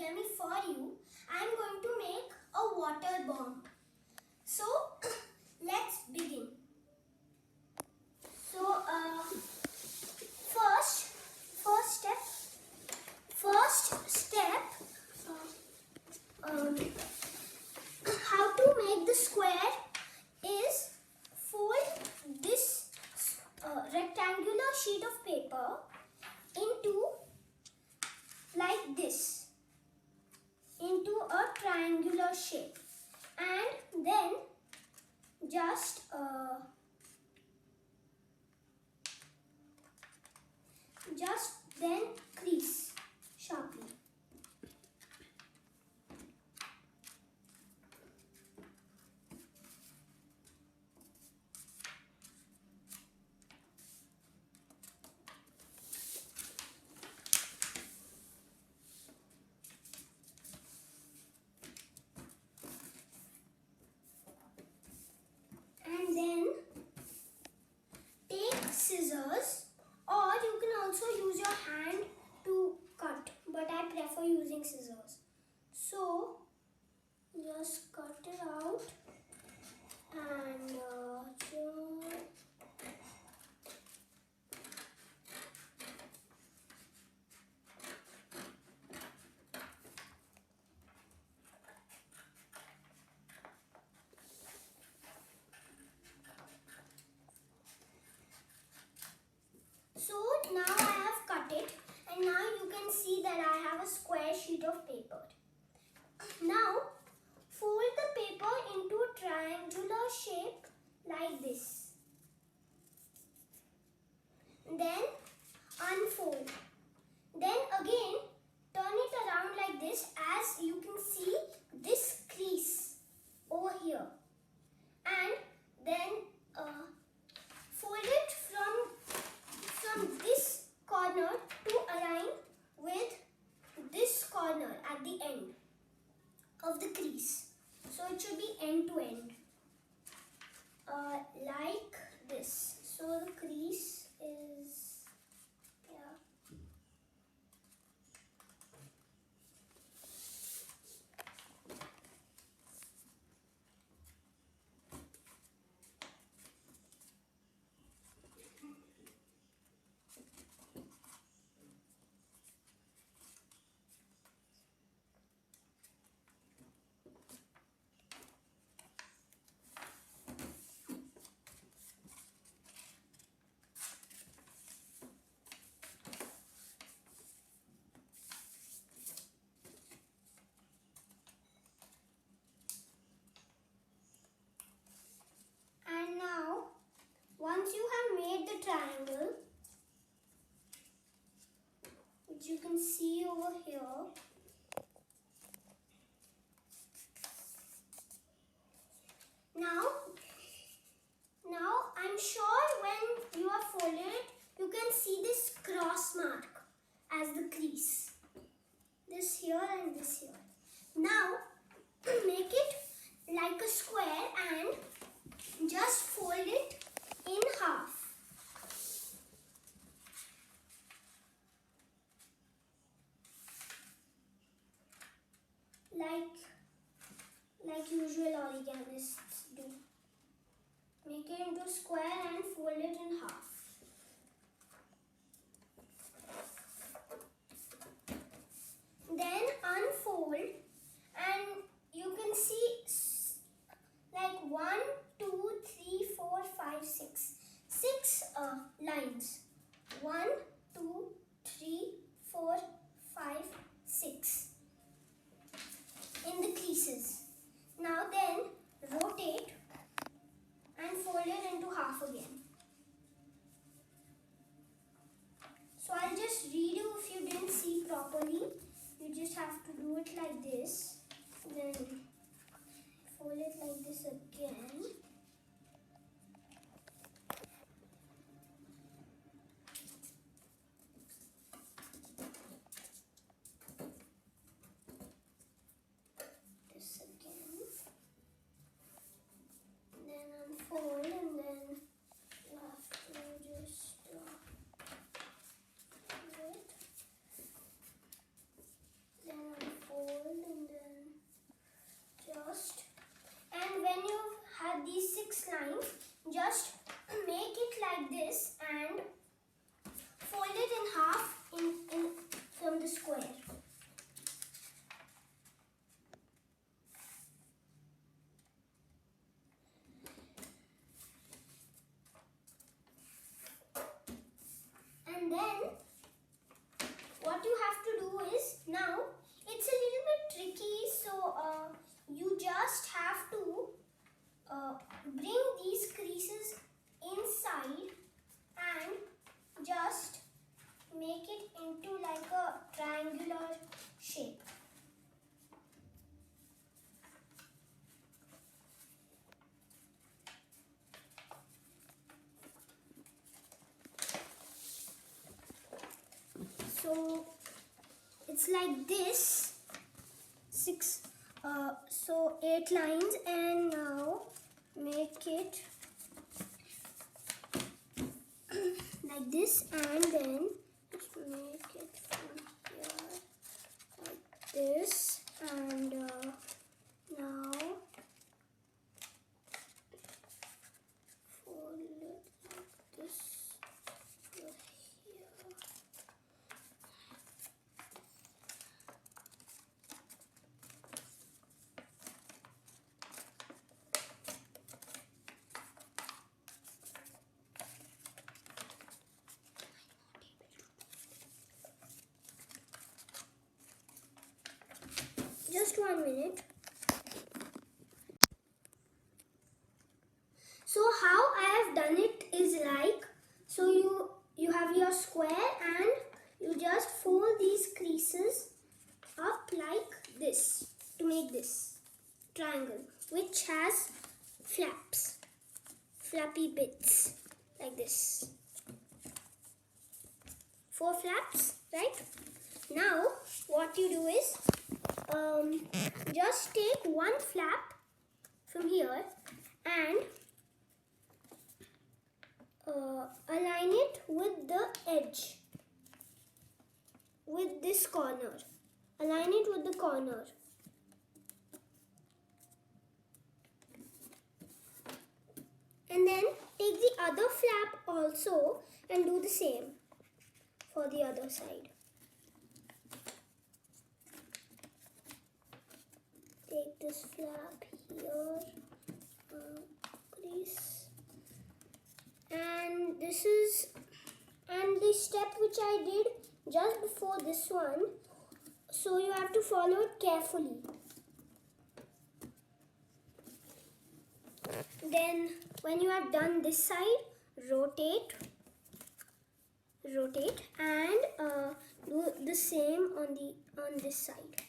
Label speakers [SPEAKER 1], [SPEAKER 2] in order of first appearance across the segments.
[SPEAKER 1] origami for you. I am going to make a water bomb. So let's begin. So first step, how to make the square is fold this rectangular sheet of paper into like this, into a triangular shape, and then just then crease sharply. And then take scissors, or you can also use your hand to cut, but I prefer using scissors. So just cut it out and so now I have cut it, and now you can see that I have a square sheet of paper. Now fold the paper into a triangular shape like this. Then unfold. Then again turn it around like this, as you can see this crease over here. And then fold it from this corner to align with this corner at the end of the crease. So it should be end to end, like this. So the crease is here. And now, once you have made the triangle, which you can see over here, now I'm sure when you are folded, you can see this cross mark as the crease. This here and this here. Now make it like a square and just fold it in half. Like usual origamists do. Make it into a square and fold it in half. Then unfold, and you can see like 1, 2, 3, 4, 5, 6. 6 lines. 1, 2, 3, 4, 5, 6 in the creases. Now then rotate and fold it into half again. So I'll just read you if you didn't see properly. You just have to do it like this. Then fold it like this again. This again. Then unfold, and then you have to just do it. Then unfold. a triangular shape. So it's like this, so 8 lines, and now make it like this, and then just make it from here like this, and now fold it like this over here. Just 1 minute. So how I have done it is like, so you have your square and you just fold these creases up like this to make this triangle, which has flappy bits like this. 4 flaps, right? Now what you do is just take 1 flap from here and align it with the edge, with this corner. Align it with the corner. And then take the other flap also and do the same for the other side. Take this flap here, crease, and the step which I did just before this one, so you have to follow it carefully. Then when you have done this side, rotate and do the same on this side.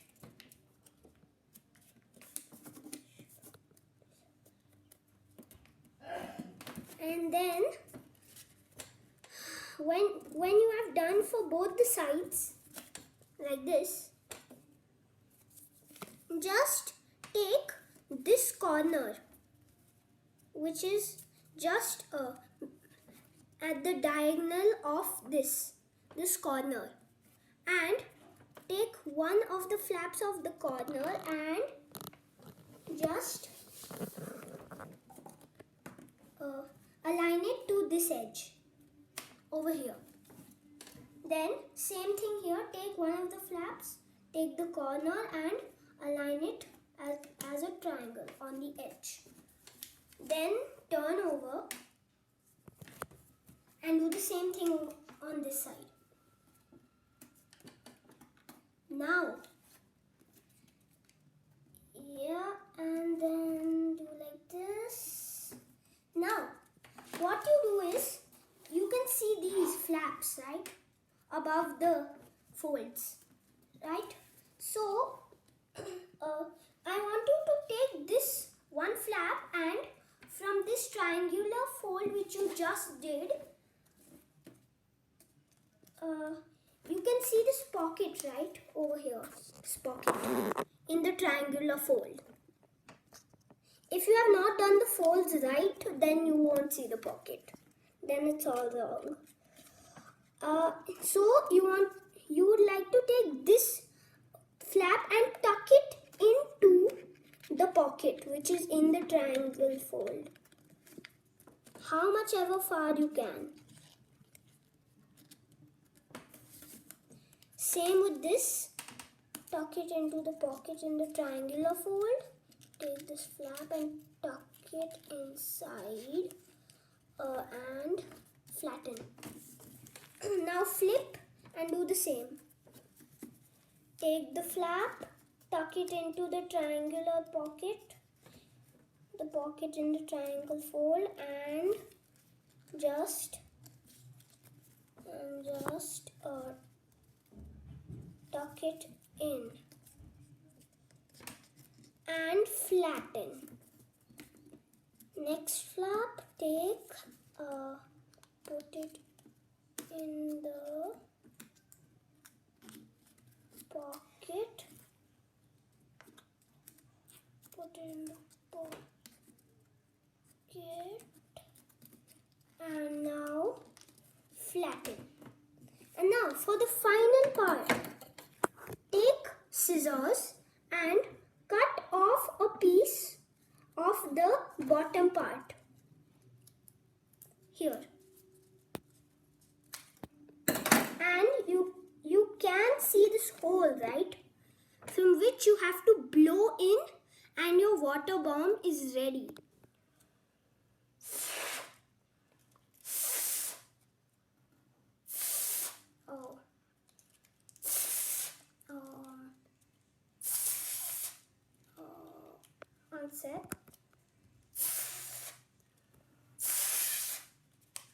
[SPEAKER 1] And then when you have done for both the sides like this, just take this corner, which is just at the diagonal of this corner, and take one of the flaps of the corner and just align it to this edge over here. Then same thing here, take one of the flaps, take the corner and align it as a triangle on the edge. Then turn over and do the same thing on this side. Now, yeah, and then do like this. Now, what you do is, you can see these flaps, right, above the folds, right? So, I want you to take this one flap and from this triangular fold which you just did, you can see this pocket right over here, this pocket in the triangular fold. If you have not done the folds right, then you won't see the pocket. Then it's all wrong. So you would like to take this flap and tuck it into the pocket which is in the triangle fold. How much ever far you can. Same with this. Tuck it into the pocket in the triangular fold. Take this flap and tuck it inside and flatten. Now flip and do the same. Take the flap, tuck it into the triangular pocket, the pocket in the triangle fold, and just it in and flatten. Next flap, put it in the pocket. Put it in the pocket. And now flatten. And now for the final part, take scissors and cut off a piece of the bottom part here. And you can see this hole, right? From which you have to blow in and your water bomb is ready. One sec.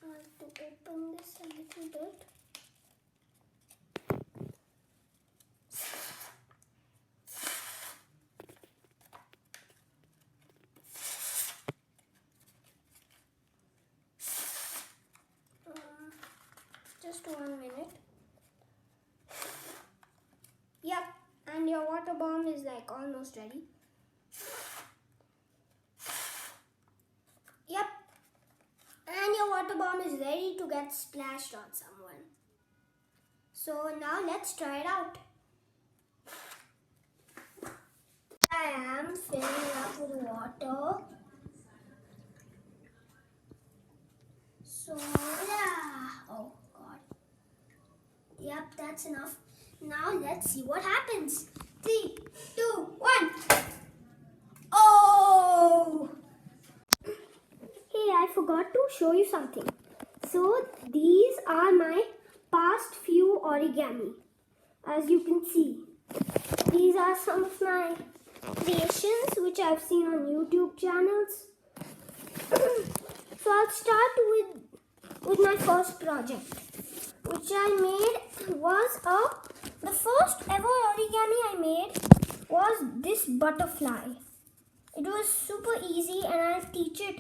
[SPEAKER 1] I have to open this a little bit. Just 1 minute. Yep, and your water bomb is like almost ready. Yep, and your water bomb is ready to get splashed on someone. So now let's try it out. I am filling up with water. So yeah, oh god. Yep, that's enough. Now let's see what happens. 3, 2, 1. Oh! Hey, I forgot to show you something. So these are my past few origami. As you can see, these are some of my creations which I've seen on YouTube channels. So I'll start with my first project, which I made was the first ever origami I made was this butterfly. It was super easy, and I'll teach it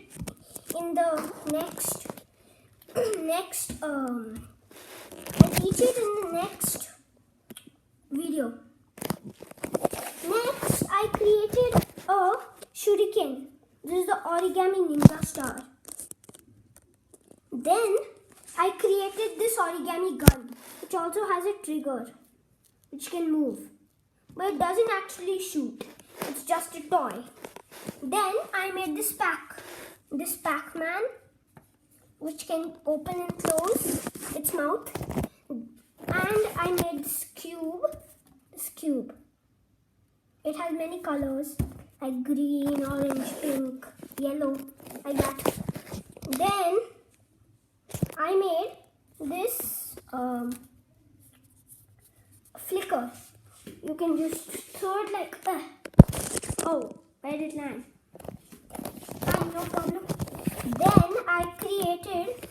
[SPEAKER 1] in the next video. Next, I created a shuriken. This is the origami ninja star. Then I created this origami gun, which also has a trigger, which can move, but it doesn't actually shoot. It's just a toy. Then I made this Pac-Man, which can open and close its mouth. And I made this cube. It has many colors, like green, orange, pink, yellow, like that. Then I made this flicker. You can just throw it like oh, where did it land? No problem. Then I created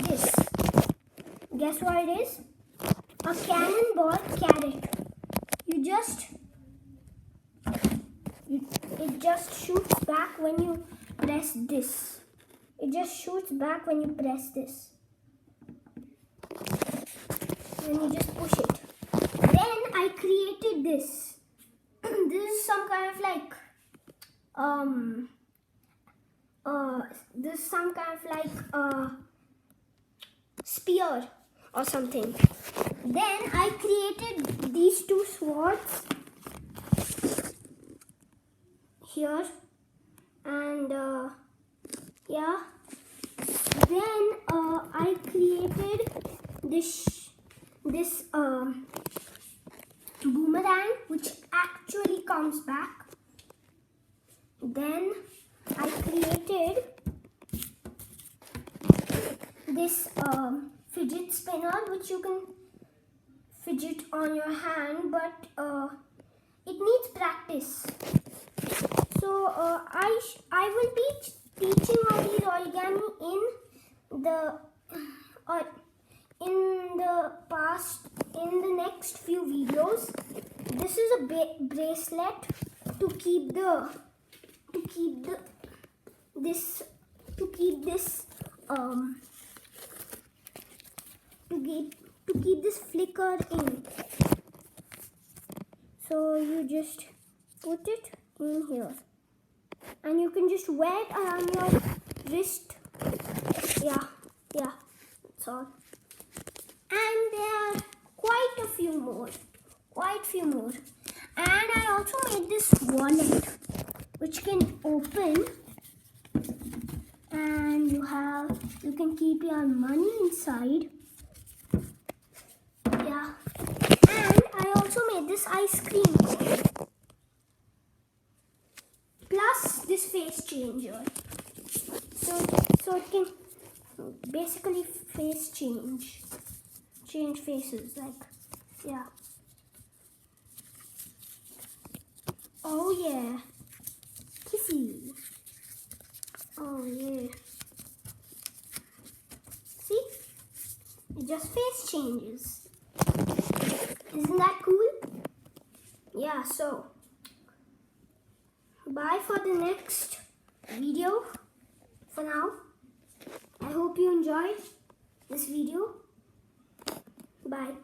[SPEAKER 1] this. Guess what it is? A cannonball carrot. It just shoots back when you press this. It just shoots back when you press this. When you just push it. Then I created this. This is some kind of like spear or something. Then I created these two swords here, and yeah. Then I created this boomerang, which actually comes back. Then I created this fidget spinner, which you can fidget on your hand, but it needs practice. So I will be teaching all these origami in the past in the next few videos. This is a bracelet to keep this flicker in. So you just put it in here, and you can just wear it around your wrist. Yeah, that's all. And there are quite a few more. And I also made this wallet which can open, and you can keep your money inside. Yeah. And I also made this ice cream cone. Plus this face changer. So it can basically change faces, like, yeah. Oh yeah, kissy. Oh yeah. See, it just face changes. Isn't that cool? Yeah, so bye for the next video. For now, I hope you enjoyed this video. Bye.